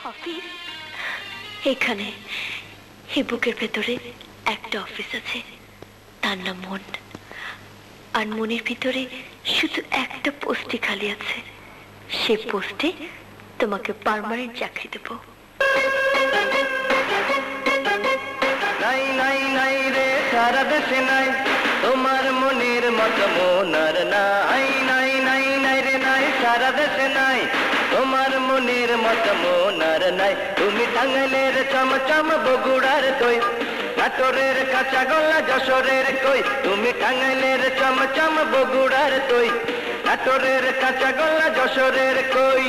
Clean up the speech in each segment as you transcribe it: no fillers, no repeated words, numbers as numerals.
Office এখানে এই বুকের ভেতরে একটা অফিস আছে, তার নাম মন। আর মনের ভিতরে শুধু একটা পোস্টই খালি আছে, সে পোস্টে তোমাকে পার্মানেন্ট চাকরি দেব। নাই নাই নাই রে সারা দেশে নাই তোমার মনের মতো মন আর নাই। নাই নাই নাই রে নাই সারা দেশে নাই তোমার মনের মতো মন আর নাই। তুমি টাঙ্গাইলের চমচম বগুড়ার দই, নাটোরের কাঁচা গলা যশোরের কই। তুমি টাঙ্গাইলের চমচম বগুড়ার দই, নাটোরের কাঁচা গলা যশোরের কই।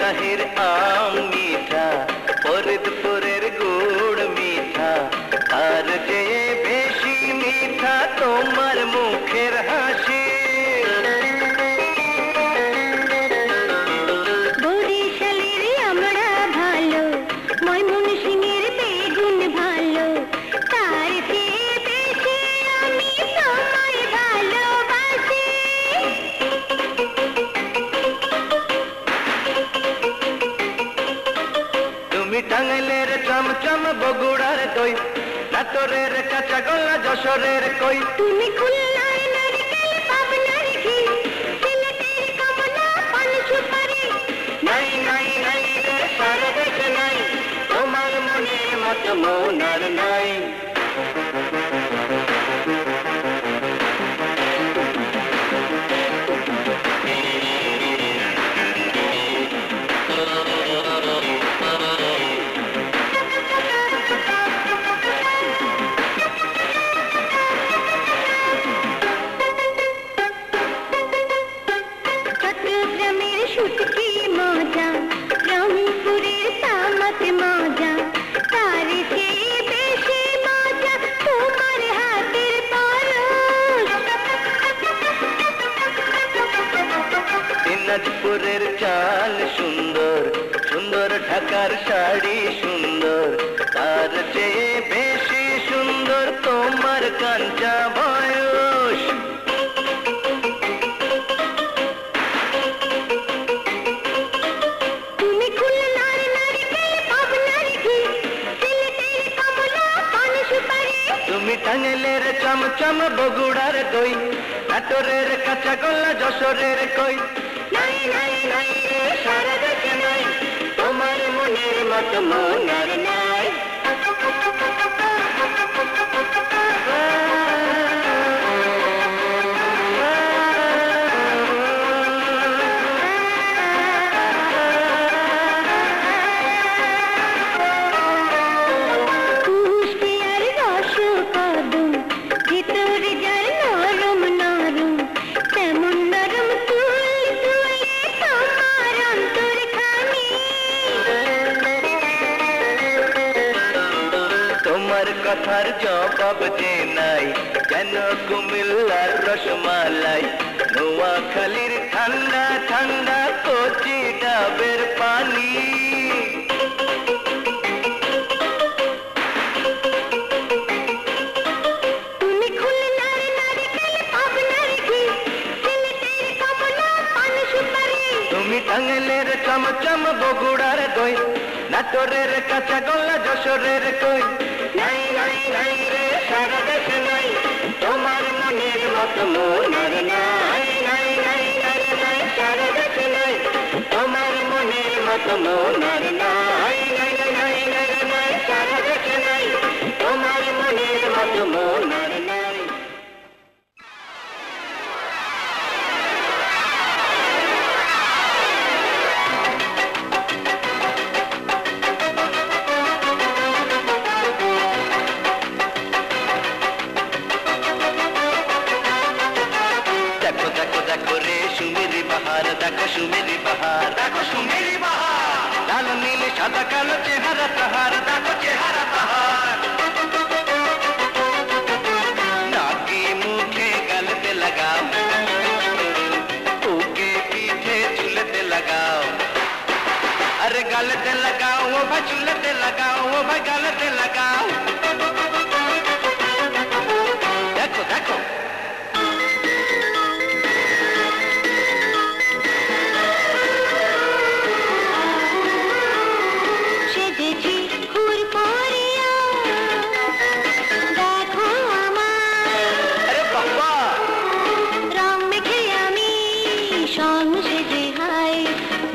শাহের আম মিঠা, ফরিদপুরের গুড় মিঠা, আর যে বেশি মিঠা তোমার মুখের হাসি। বরিশালের আমরা ভালো, ময়মনসিংহের বেগুন ভালো, তার চেয়ে বেশি আমি তোমায় ভালোবাসি। তুমি টাঙ্গাইলের চমচম বগুড়ার দই, নাটোরের কাঁচা গলা যশোরের কই। তুমি খুলনার নারকেল পাবনার ঘি, সিলেটের কমলা পান সুপারি। নাই নাই নাই রে সারা দেশে নাই তোমার মনের মতো মন আর নাই। চট্টগ্রামের শুটকি মজা, রংপুরের তামাক মজা, তার চেয়ে বেশি মজা তোমার হাতের পরশ। দিনাজপুরের চাল সুন্দর সুন্দর, ঢাকার শাড়ি সুন্দর, তার চেয়ে বেশি সুন্দর তোমার কাঞ্চা বয়স। তুমি খুলনার নারকেল পাবনার ঘি, সিলেটের কমলা পান সুপারি। তুমি টাঙ্গাইলের চমচম বগুড়ার দই, নাটোরের কাঁচা গলা যশোরের কই। নাই নাই নাই রে সারা দেশে নাই তোমার মনের মতো মন আর নাই। কুষ্টিয়ার রস কদম, ভিতরে যার নরম নরম, তেমন নরম তুল তুলে তোমার অন্তর খানি। তোমার কথার জবাব যে নাই, কেন কুমিল্লার রসমালাই, নোয়াখালীর ঠান্ডা ঠান্ডা কচি ডাবের পানি। তুমি খুলনার নারকেল পাবনার ঘি, সিলেটের কমলা পান সুপারি। তুমি টাঙ্গাইলের চমচম বগুড়ার দই, নাটোরের কাঁচা গলা যশোরের কই। নাই নাই নাই রে সারা দেশে নাই তোমার মনের মতো মন আর নাই। নাই নাই নাই নাই সারা দেশে নাই তোমার মনের মতো মন আর নাই। নাই নাই নাই নাই সারা দেশে নাই তোমার মনের মতো মন আর নাই। সাদা কালো চেহারা তাহার, দেখো চেহারা তাহার। নাকে মুখে গালতে লাগাও, বুকে পিঠে চুলতে লাগাও। अरे गलते लगाओ वो भाई चुलते लगाओ, वो भाई गलते लगाओ। देखो देखो अरे बाबा राम में खियामी शाम से जिहाई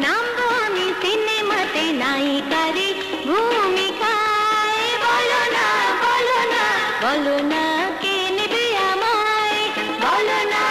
नाम আমি সিনেমাতে নায়িকারে ভূমিকায়। বলো না বলো না বলো না কে নেবে আমায়, বলো না।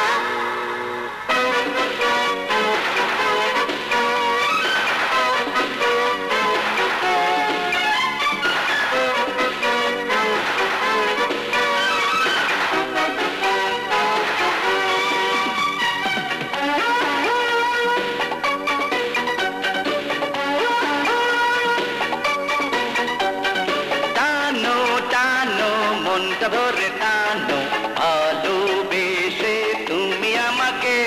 ভরে টানো ভালোবেসে তুমি আমাকে,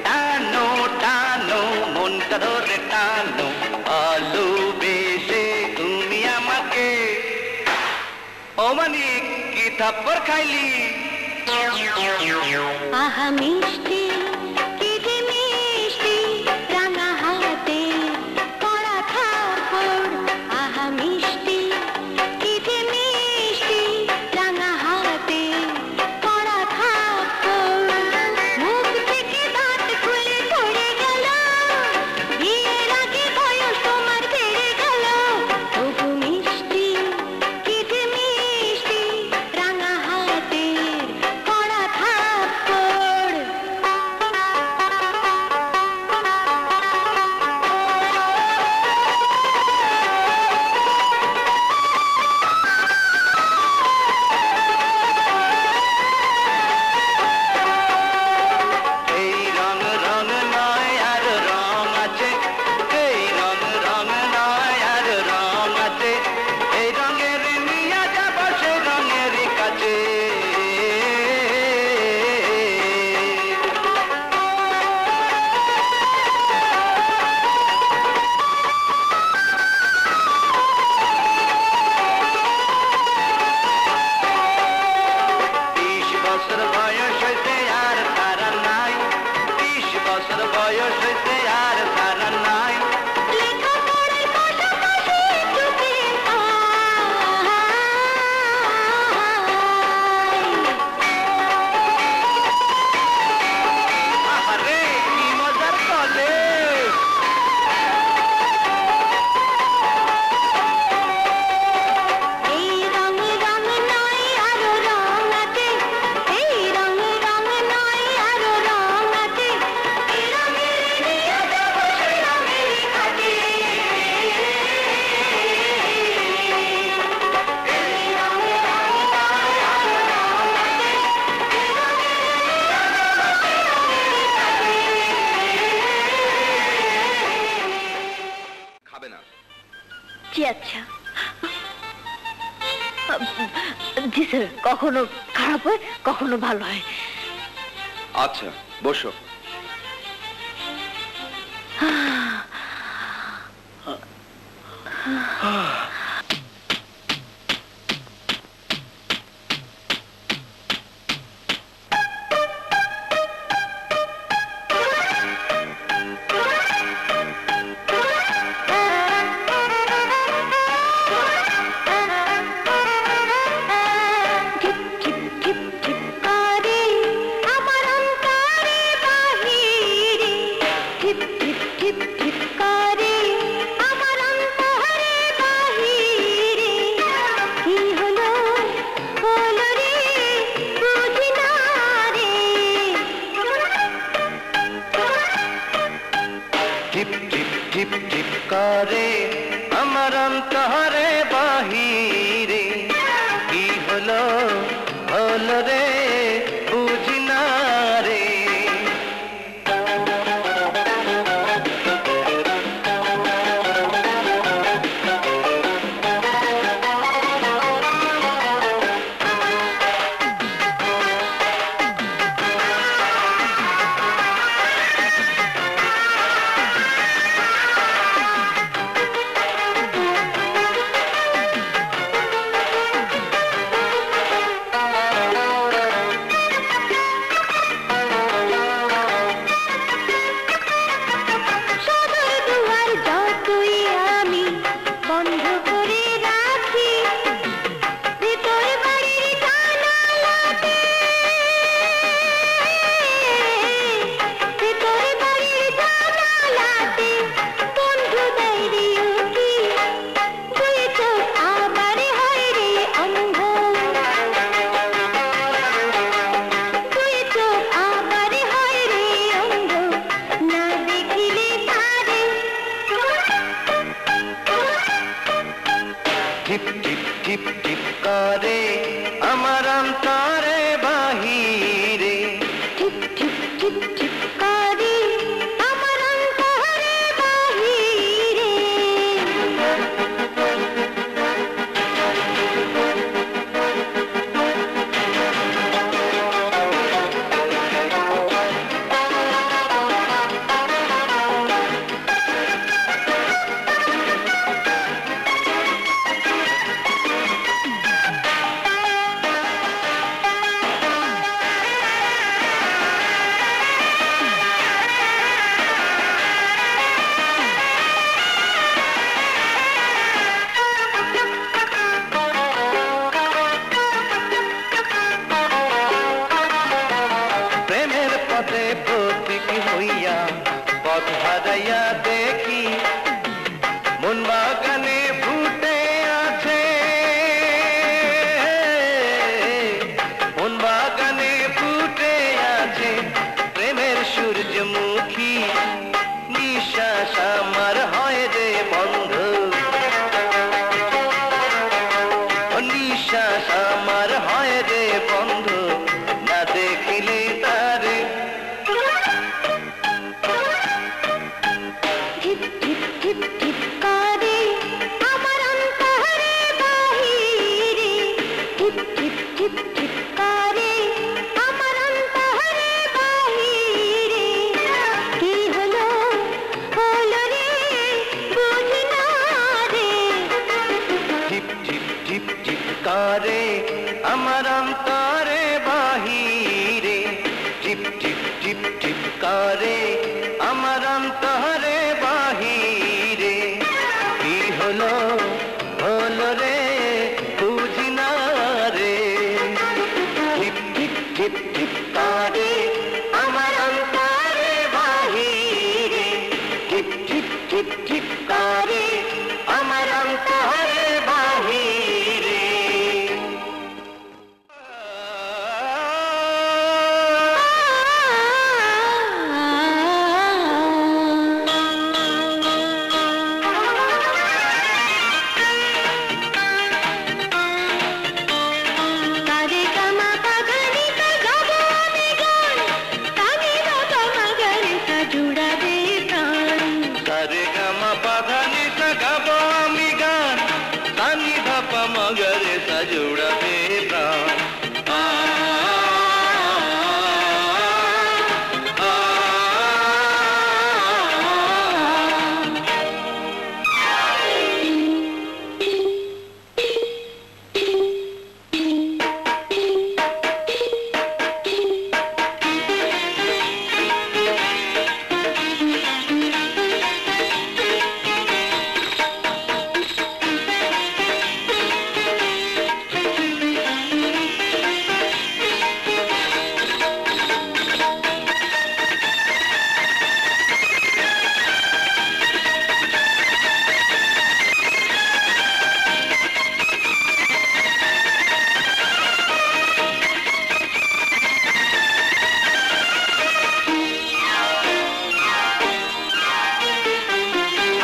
টানো টানো মনটা ধরে টানো ভালোবেসে তুমি আমাকে। ও মানিক কি থাপ্পড় খাইলি? আহা মিষ্টি কি যে মিষ্টি রাঙা হাতে পড়া থাপ্পড়। আহা মিষ্টি কি যে মিষ্টি রাঙা হাতে পড়া থাপ্পড়। মুখ থেকে দাঁত খুলে পড়ে গেল, বিয়ের আগে বয়স তোমার বেড়ে গেল। তবু মিষ্টি কি যে মিষ্টি রাঙা হাতে পড়া থাপ্পড়। এই রং রং নয় আর রং আছে, এই রং রং নয় আর রং আছে। এই রঙের নিয়ে যাব সে রঙের কাছে। বিশ বছর বয়স হইতে আর তারা নাই, 20 বছর বয়স হইতে আর তারা নাই। লেখাপড়ার পাশাপাশি চোখে আহারে কি মজার কলেজ! এই রং রং নয় আরো রং আছে, এই রং রং নয় আরো রং আছে। এই রঙের নিয়ে যাব সেই রঙের কাছে। এই রং রং নয় আরো রং আছে, এই রঙের নিয়ে যাব সেই রঙের কাছে। খাবে না? জি আচ্ছা। জি স্যার, কখনো খারাপ হয় কখনো ভালো হয়। আচ্ছা বসো। ঝিপ ঝিপ ঝিপ ঝিপ করে আমার অন্তরে বাহিরে, ঝিপ ঝিপ ঝিপ ঝিপ করে আমার অন্তরে বাহিরে। কি হলো হলো রে বুঝি না রে। ঝিপ ঝিপ ঝিপ ঝিপ করে আমার অন্তরে বাহিরে। কি হলো হলো রে বুঝি না রে। করে আমার অন্তরে বাহিরে টিপ টিপ টিপ টিপ করে আমার অন্তরে বাহিরে প্রেমের পথে প্রতীক হইয়া পথ হারাইয়া দেখি মন বাগানে ফুটে আছে মন বাগানে ফুটে আছে প্রেমের সূর্যমুখী নিঃশ্বাস আমার হয় রে বন্ধ নিঃশ্বাস আমার হয় রে বন্ধ না দেখিলে তারে টিপ টিপ টিপ টিপ করে আমার অন্তরে বাহিরে টিপ টিপ টিপ টিপ করে আমার অন্তরে বাহিরে কি হলো হলো রে বুঝি না রে টিপ টিপ টিপ টিপ করে আমার অন্তরে বাহিরে টিপ টিপ টিপ টিপ করে আমার অন্তরে বাহিরে কি হলো হলো রে বুঝি না রে টিপ টিপ টিপ টিপ করে আমার অন্তরে বাহিরে টিপ টিপ টিপ টিপ করে আমার অন্তরে বাহিরে কারে কামা পাগানি তা গাবো আমি গান কানে বাবা মাগারে তা জুড়াবে প্রাণ সারে গামা পাধানি সা গাবো আমি গান সানি ধাপা মগরে সা জুড়াবে প্রাণ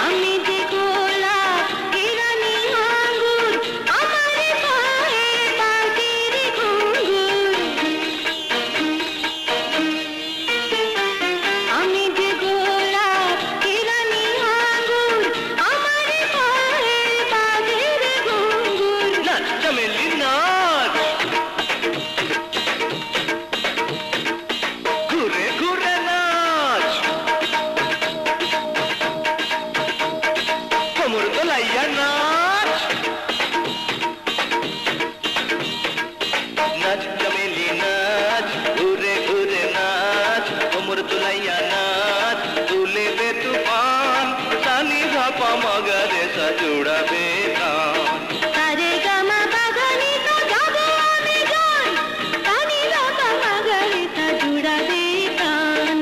আমি যে গোলাপ কেরানি আঙ্গুর আমার পায়ে বাজের ঘুঙুর আমি যে গোলাপ কেরানি আঙ্গুর আমার পায়ে বাজের ঘুঙুর নাচ চমেলি নাচ ঘুরে ঘুরে নাচ কোমর দোলাইয়া নাচ নাচ চমেলি নাচ ঘুরে ঘুরে নাচ কোমর দোলাইয়া নাচ তুলে দে তুফান সানি ধাপা মগরে সা জুড়াবে প্রাণ কারে গামা পাগানি তা গাবো আমি গান কানে বাবা মাগারে তা জুড়াবে প্রাণ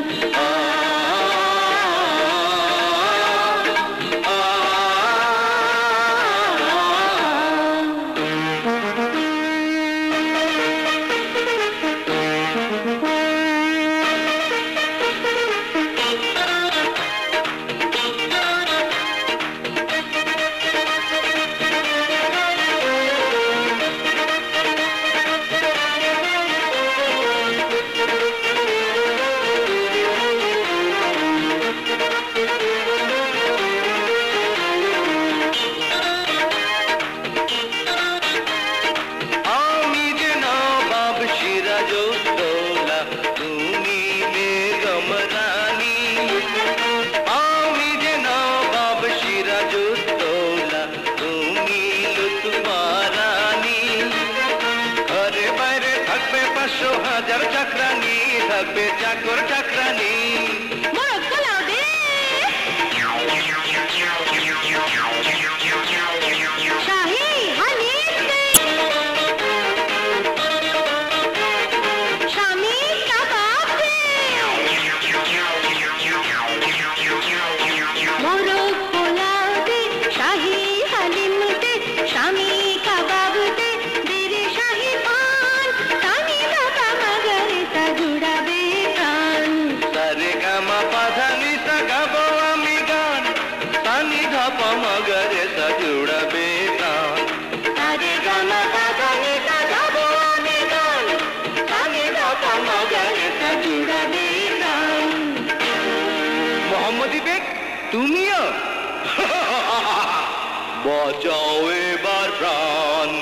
থাকবে চাকর চাকরানি। मगरे सा जुड़ाबे गान सारे गामा पाधानी सा गाबो आमी गान सानी धापा मगरे सा जुड़ाबे गान। मोहम्मदी बेग तुमियो बचाओ एबार प्राण।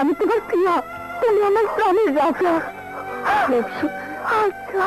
আমি তোমার প্রিয়া, তুমি আমার স্বামীর রাজা। আচ্ছা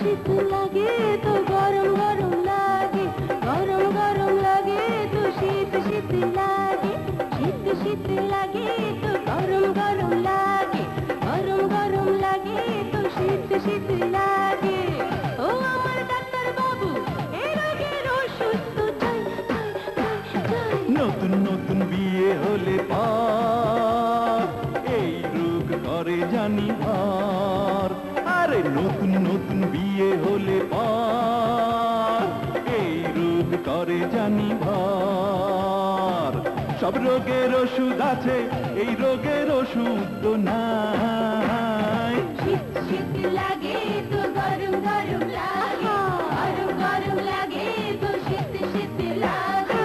শীত লাগে তো গরম গরম লাগে, গরম গরম লাগে তো শীত শীত লাগে, শীত শীত লাগে তো গরম গরম লাগে, গরম গরম লাগে তো শীত শীত লাগে। ও আমার ডাক্তার বাবু, এই রোগের ওষুধ তো চাই চাই চাই চাই। নতুন নতুন বিয়ে হলে পার এই রোগ করে জানি ভার। আরে নতুন নতুন বিয়ে হলে পার এই রোগ করে জানি ভার। সব রোগের ওষুধ আছে, এই রোগের ওষুধ তো নাই। শীত শীত লাগে তো গরম গরম লাগে, গরম গরম লাগে তো শীত শীত লাগে।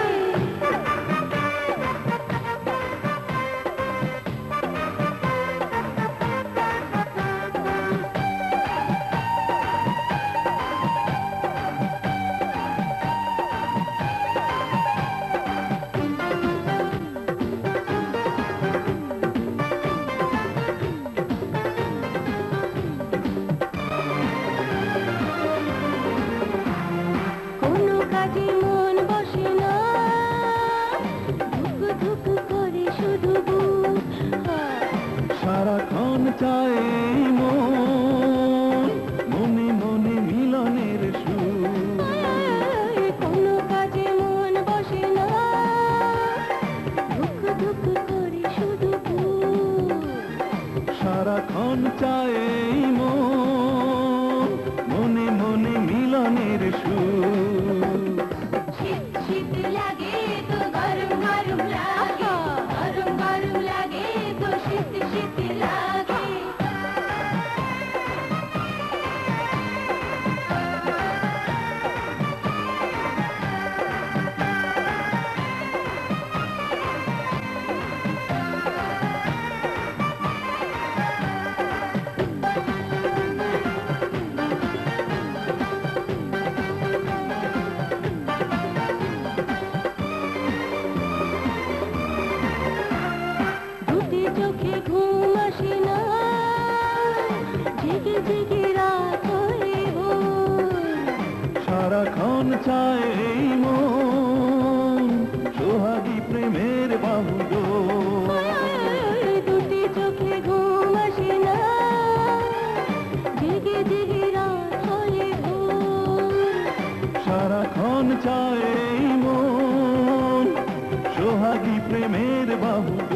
কোনো কাজে মন বসে না, ধুক ধুক করে শুধু বুক। সারাক্ষণ চায় মন, মনে মনে মিলনের সুর। কোনো কাজে মন বসে না, ধুক ধুক করে শুধু বুক। সারাক্ষণ চায় মন, মনে মনে মিলনের সুর। শীত শীত লাগে তো গরম গরম লাগে, গরম গরম লাগে তো শীত শীত লাগে। দুটি চোখে ঘুম আসে না, জেগে জেগে রাত হয়ে ভোর। সারাক্ষণ চায় মন, সোহাগী প্রেমের বাহুডোর। দুটি চোখে ঘুম আসে না, জেগে জেগে রাত হয়ে ভোর। সারাক্ষণ চায় মন, সোহাগী প্রেমের বাহুডোর।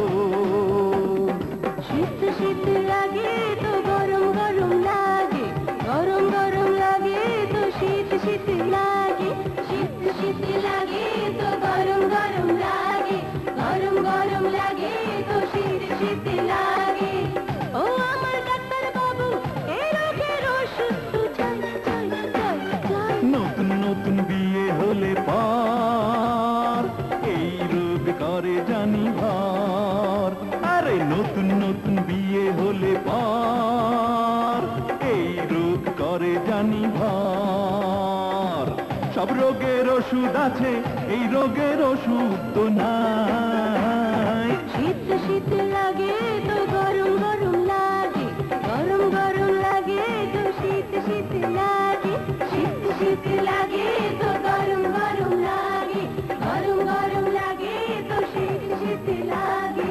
শীত শীত লাগে তো গরম গরম লাগে, গরম গরম লাগে তো শীত শীত লাগে, শীত শীত লাগে তো গরম গরম লাগে, গরম গরম লাগে তো শীত শীত লাগে। ও আমার ডাক্তার বাবু, এই রোগের ওষুধ তো চাই চাই চাই চাই। নতুন নতুন বিয়ে হলে পার এই রোগ করে জানি ভার। আরে নতুন নতুন বিয়ে হলে পার এই রোগ করে জানি ভার। সব রোগের ওষুধ আছে, এই রোগের ওষুধ তো নাই। শীত শীত লাগে তো গরম গরম লাগে, গরম গরম লাগে তো শীত শীত লাগে, শীত শীত লাগে তো গরম গরম লাগে, গরম গরম লাগে তো শীত শীত লাগে।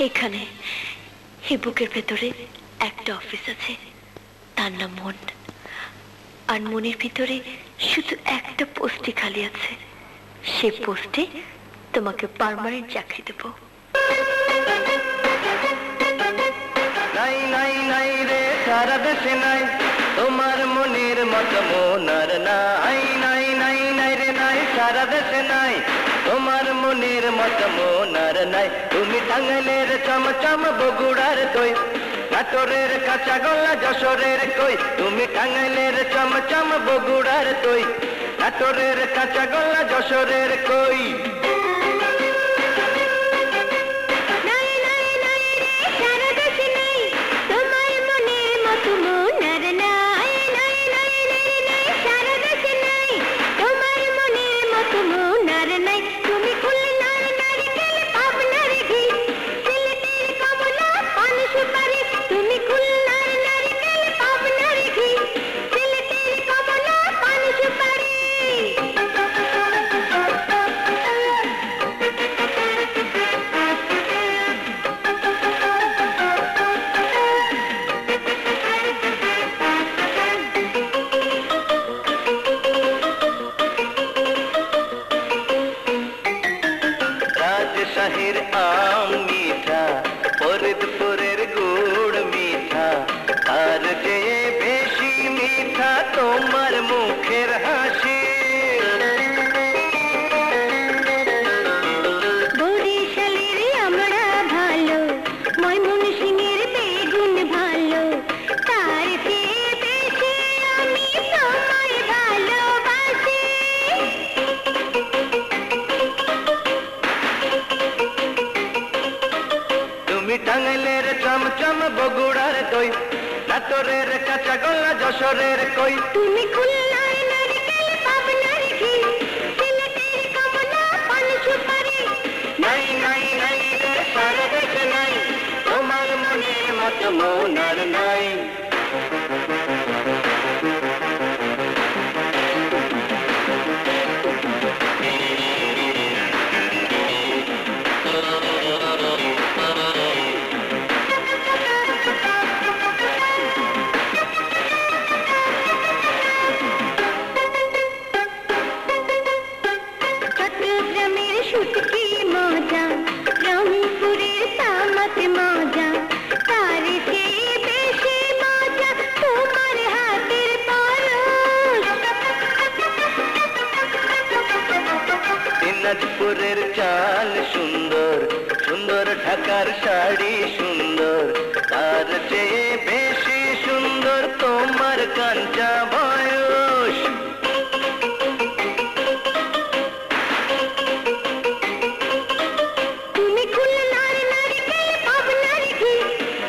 এখানে এই বুকের ভেতরে একটা অফিস আছে, তার নাম মন। আর মনের ভিতরে শুধু একটা পোস্টই খালি আছে, সেই পোস্টে তোমাকে পার্মানেন্ট চাকরি দেবো। নাই নাই নাই রে সারা দেশে নাই তোমার মনের মতো মন আর নাই। নাই নাই নাই রে নাই সারা দেশে নাই তোমার মনের মতো মন আর নাই। তুমি টাঙ্গাইলের চমচম বগুড়ার দই, নাটোরের কাঁচা গোল্লা যশোরের কই। তুমি টাঙ্গাইলের চমচম বগুড়ার দই, নাটোরের কাঁচা গোল্লা যশোরের কই। শাহের আম মিঠা, ফরিদপুরের গুড় মিঠা, আর যে বেশি মিঠা তোমার মুখের হাসি। বরিশালের আমরা ভালো, ময়মনসিংহের বেগুন ভালো, তার চেয়ে বেশি আমি তোমায় ভালোবাসি। তুমি টাঙ্গাইলের চমচম বগুড়ার দই, নাটোরের কাঁচা গোল্লা যশোরের কই। তুমি খুলনার নারকেল পাবনার ঘি, সিলেটের কমলা পান সুপারি। নাই নাই নাই রে সারা দেশে নাই তোমার মনের মতো মন আর নাই। চট্টগ্রামের শুটকি মজা, রংপুরের তামাক মজা, তার চেয়ে বেশি মজা তোমার হাতের পরশ। দিনাজপুরের চাল সুন্দর সুন্দর, ঢাকার শাড়ি সুন্দর, তার চেয়ে বেশি সুন্দর তোমার কাঞ্চা বয়স। তুমি খুলনার নারকেল পাবনার ঘি,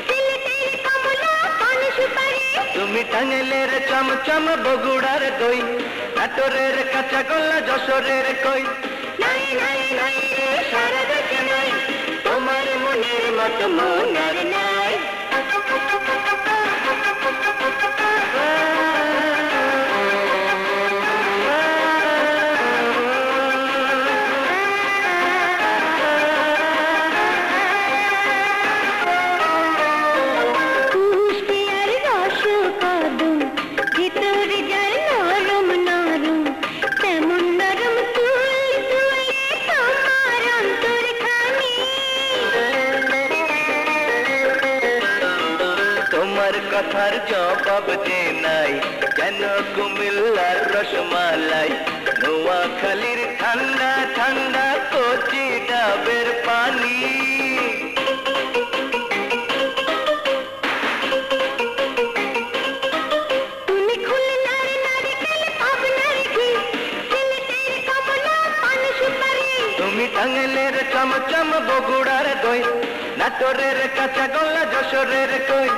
সিলেটের কমলা পান সুপারি। তুমি টাঙ্গাইলের চমচম বগুড়ার দই, নাটোরের কাঁচা গোল্লা যশোরের কই। নাই নাই নাই রে সারা দেশে নাই তোমার মনের মতো মন আর নাই। কুষ্টিয়ার রস কদম, ভিতরে যার নরম নরম, তেমন নরম তুল তুলে তোমার অন্তর খানি। তোমার কথার জবাব যে নাই, কেন কুমিল্লার রসমালাই, নোয়াখালীর ঠান্ডা ঠান্ডা কচি ডাবের পানি। তুমি খুলনার নারকেল পাবনার ঘি, সিলেটের কমলা পান সুপারি। তুমি টাঙ্গাইলের চমচম বগুড়ার দই, নাটোরের কাঁচা গোল্লা যশোরের কই।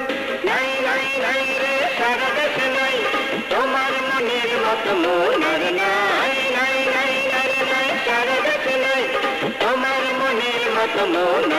নাই নাই নাই রে সারা দেশে নাই তোমার মনের মতো মন আর নাই। নাই নাই নাই নাই সারা দেশে নাই তোমার মনের মতো মন